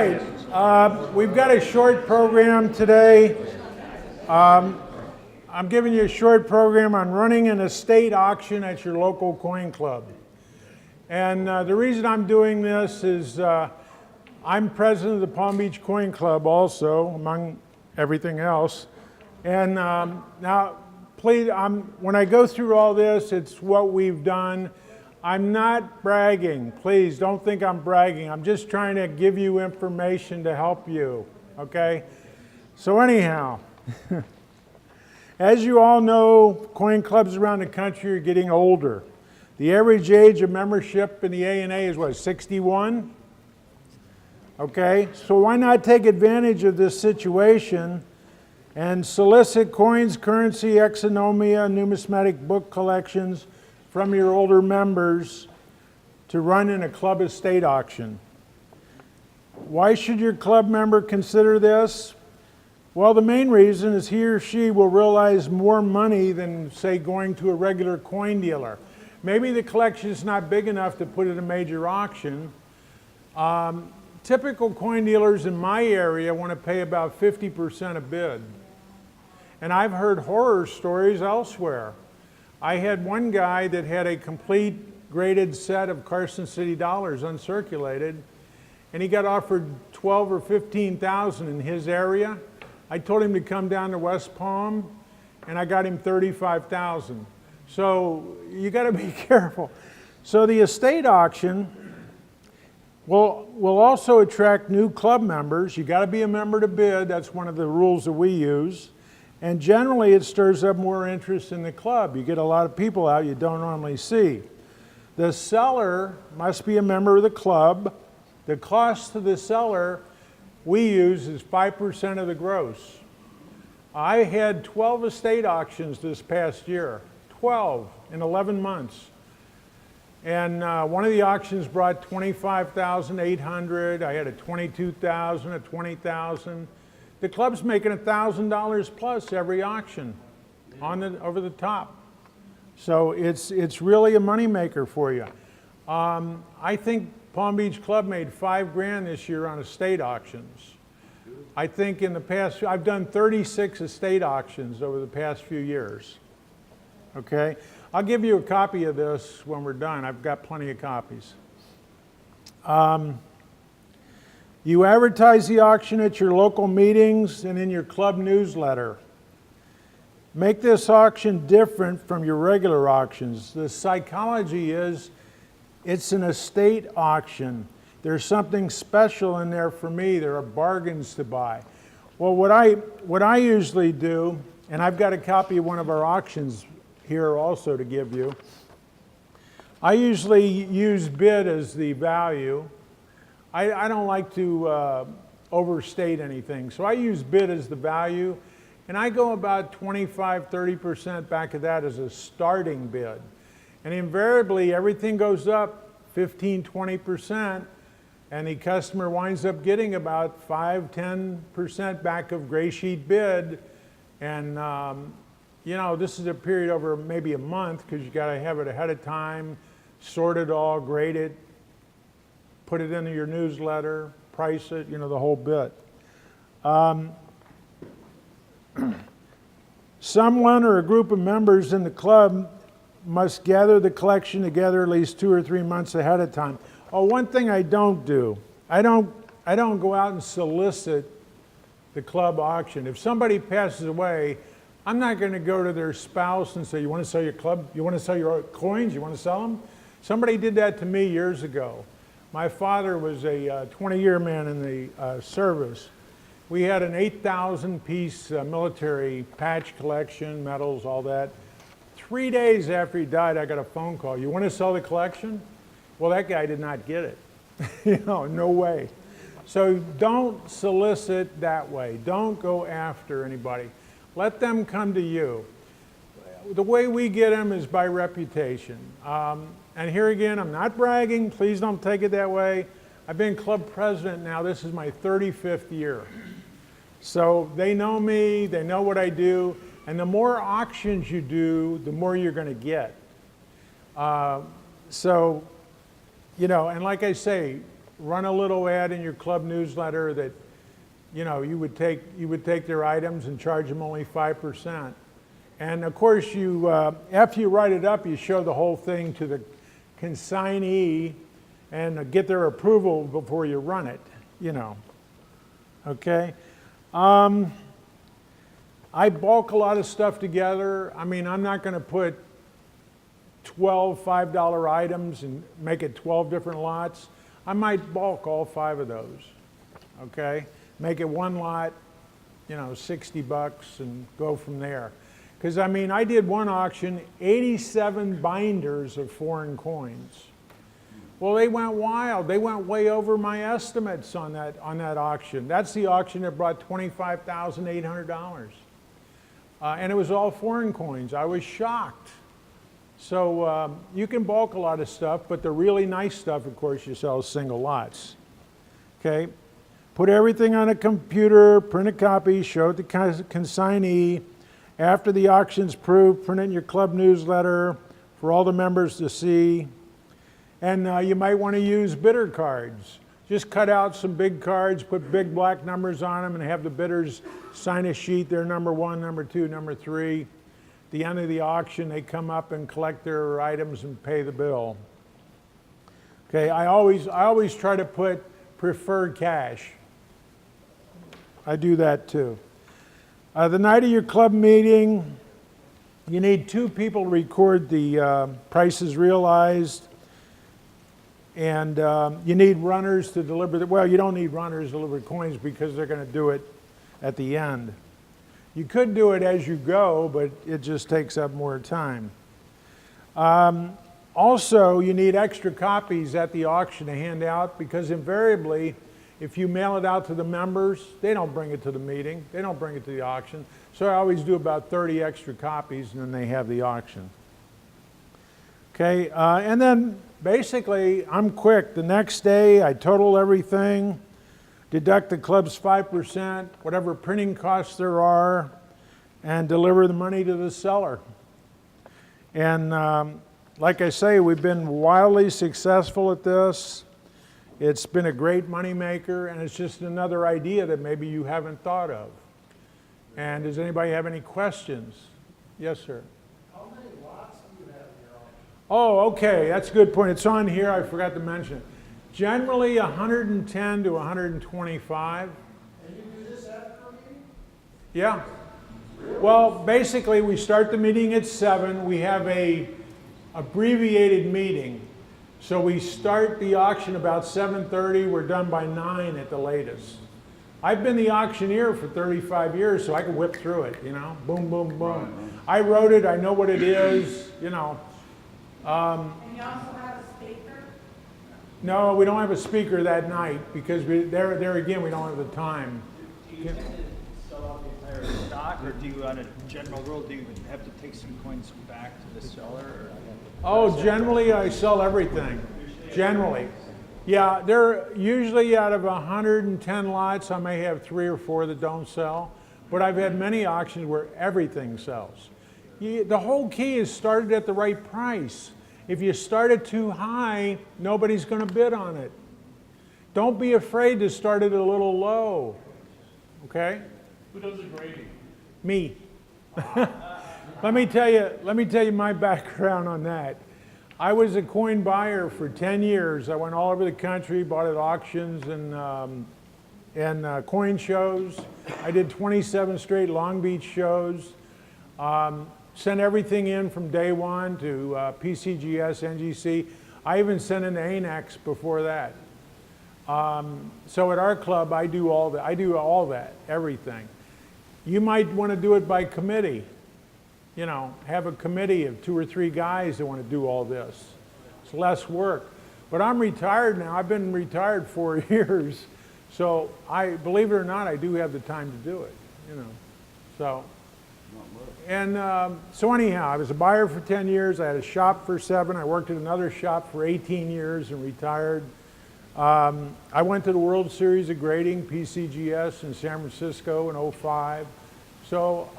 right, we've got a short program today. I'm giving you a short program on running an estate auction at your local coin club. And the reason I'm doing this is I'm president of the Palm Beach Coin Club also, among everything else. And now, please, when I go through all this, it's what we've done. I'm not bragging. Please don't think I'm bragging. I'm just trying to give you information to help you, okay? So anyhow, as you all know, coin clubs around the country are getting older. The average age of membership in the A&A is what, 61? Okay, so why not take advantage of this situation and solicit coins, currency, exonomia, numismatic book collections from your older members to run in a club estate auction. Why should your club member consider this? Well, the main reason is he or she will realize more money than, say, going to a regular coin dealer. Maybe the collection is not big enough to put at a major auction. Typical coin dealers in my area want to pay about 50% a bid. And I've heard horror stories elsewhere. I had one guy that had a complete graded set of Carson City dollars uncirculated, and he got offered 12 or 15,000 in his area. I told him to come down to West Palm, and I got him 35,000. So you got to be careful. So the estate auction will also attract new club members. You got to be a member to bid. That's one of the rules that we use. And generally, it stirs up more interest in the club. You get a lot of people out you don't normally see. The seller must be a member of the club. The cost to the seller we use is 5% of the gross. I had 12 estate auctions this past year, 12 in 11 months. And one of the auctions brought $25,800. I had a $22,000, a $20,000. The club's making $1,000 plus every auction over the top. So it's really a moneymaker for you. I think Palm Beach Club made $5 grand this year on estate auctions. I think in the past, I've done 36 estate auctions over the past few years. Okay? I'll give you a copy of this when we're done. I've got plenty of copies. You advertise the auction at your local meetings and in your club newsletter. Make this auction different from your regular auctions. The psychology is it's an estate auction. There's something special in there for me. There are bargains to buy. Well, what I usually do, and I've got a copy of one of our auctions here also to give you, I usually use bid as the value. I don't like to overstate anything, so I use bid as the value, and I go about 25–30% back of that as a starting bid. And invariably, everything goes up 15–20%, and the customer winds up getting about 5–10% back of gray sheet bid. And you know, this is a period over maybe a month because you got to have it ahead of time, sort it all, grade it, put it into your newsletter, price it, you know, the whole bit. Someone or a group of members in the club must gather the collection together at least 2 or 3 months ahead of time. Oh, one thing I don't do, I don't go out and solicit the club auction. If somebody passes away, I'm not going to go to their spouse and say, you want to sell your club? You want to sell your coins? You want to sell them? Somebody did that to me years ago. My father was a 20-year man in the service. We had an 8,000-piece military patch collection, medals, all that. 3 days after he died, I got a phone call. You want to sell the collection? Well, that guy did not get it. You know, no way. So don't solicit that way. Don't go after anybody. Let them come to you. The way we get them is by reputation. And here again, I'm not bragging. Please don't take it that way. I've been club president now. This is my 35th year. So they know me. They know what I do. And the more auctions you do, the more you're going to get. So, you know, and like I say, run a little ad in your club newsletter that, you know, you would take their items and charge them only 5%. And of course, you after you write it up, you show the whole thing to the consignee and get their approval before you run it, you know. Okay. I bulk a lot of stuff together. I mean, I'm not going to put 12 $5 items and make it 12 different lots. I might bulk all 5 of those. Okay. Make it one lot, you know, $60 and go from there. Because, I mean, I did one auction, 87 binders of foreign coins. Well, they went wild. They went way over my estimates on that auction. That's the auction that brought $25,800. And it was all foreign coins. I was shocked. So you can bulk a lot of stuff, but the really nice stuff, of course, you sell single lots. Okay? Put everything on a computer, print a copy, show it to consignee. After the auction's proved, print it in your club newsletter for all the members to see. And you might want to use bidder cards. Just cut out some big cards, put big black numbers on them, and have the bidders sign a sheet. They're number 1, number 2, number 3. At the end of the auction, they come up and collect their items and pay the bill. Okay, I always try to put preferred cash. I do that too. The night of your club meeting, you need 2 people to record the prices realized. And you need runners to deliver well, you don't need runners to deliver coins because they're going to do it at the end. You could do it as you go, but it just takes up more time. Also, you need extra copies at the auction to hand out because invariably, if you mail it out to the members, they don't bring it to the meeting. They don't bring it to the auction. So I always do about 30 extra copies and then they have the auction. Okay, and then basically, I'm quick. The next day, I total everything, deduct the club's 5%, whatever printing costs there are, and deliver the money to the seller. And like I say, we've been wildly successful at this. It's been a great moneymaker, and it's just another idea that maybe you haven't thought of. And does anybody have any questions? Yes, sir. How many lots do you have in your auction? Oh, okay, that's a good point. It's on here, I forgot to mention it. Generally 110 to 125. And you do this after a meeting? Yeah. Well, basically we start the meeting at 7. We have a abbreviated meeting. So we start the auction about 7:30. We're done by 9 at the latest. I've been the auctioneer for 35 years, so I can whip through it, you know, boom, boom, boom. I wrote it, I know what it is, you know. And you also have a speaker? No, we don't have a speaker that night because there again, we don't have the time. Do you tend to sell out the entire stock, or do you, on a general rule, do you have to take some coins back to the seller? Or? Oh, generally I sell everything. Generally. Yeah, they're usually out of 110 lots, I may have 3 or 4 that don't sell. But I've had many auctions where everything sells. The whole key is started at the right price. If you start it too high, nobody's going to bid on it. Don't be afraid to start it a little low. Okay? Who does the grading? Me. Let me tell you my background on that. I was a coin buyer for 10 years. I went all over the country, bought at auctions and coin shows. I did 27 straight Long Beach shows. Sent everything in from day one to PCGS, NGC. I even sent in to ANEX before that. So at our club, I do all that, everything. You might want to do it by committee. You know, have a committee of 2 or 3 guys that want to do all this. It's less work. But I'm retired now. I've been retired 4 years. So believe it or not, I do have the time to do it, you know. So, and so anyhow, I was a buyer for 10 years. I had a shop for 7. I worked at another shop for 18 years and retired. I went to the World Series of Grading, PCGS, in San Francisco in '05. So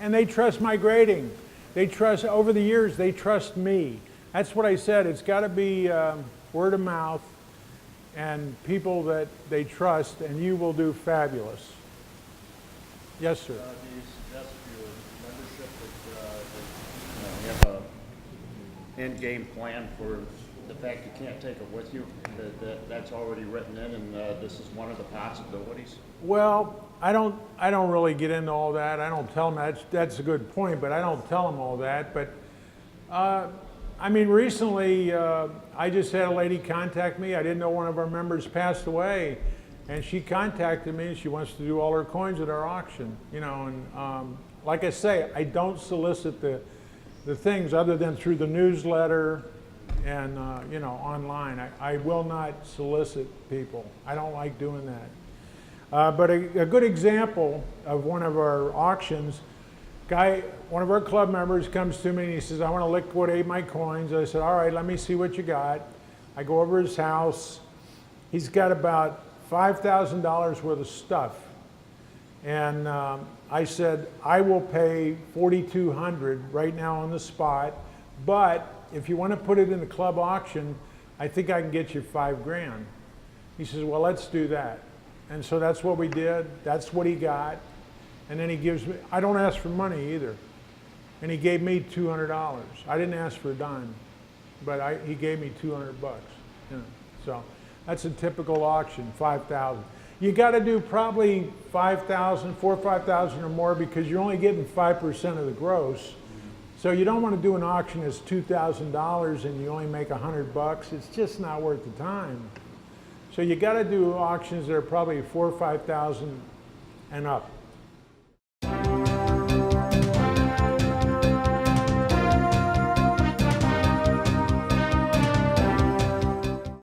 and they trust my grading. They trust, over the years, they trust me. That's what I said. It's got to be word of mouth. and people that they trust, and you will do fabulous. Yes, sir. Do you suggest your membership that you have a end game plan for the fact you can't take it with you? That's already written in, and this is one of the possibilities. Well, I don't really get into all that. I don't tell them that's a good point, but I don't tell them all that. But I mean, recently I just had a lady contact me. I didn't know one of our members passed away, and she contacted me. And she wants to do all her coins at our auction, you know. And like I say, I don't solicit the things other than through the newsletter and you know, online. I will not solicit people. I don't like doing that. But a good example of one of our auctions, one of our club members comes to me and he says, I want to liquidate my coins. I said, all right, let me see what you got. I go over his house. He's got about $5,000 worth of stuff. And I said, I will pay $4,200 right now on the spot, but if you want to put it in the club auction, I think I can get you $5,000. He says, well, let's do that. And so that's what we did. That's what he got. And then he gives me, I don't ask for money either. And he gave me $200. I didn't ask for a dime, but he gave me $200 bucks. You know, so that's a typical auction, 5,000. You got to do probably 5,000, 4,000 or 5,000 or more because you're only getting 5% of the gross. So you don't want to do an auction that's $2,000 and you only make 100 bucks. It's just not worth the time. So you got to do auctions that are probably 4,000 or 5,000 and up.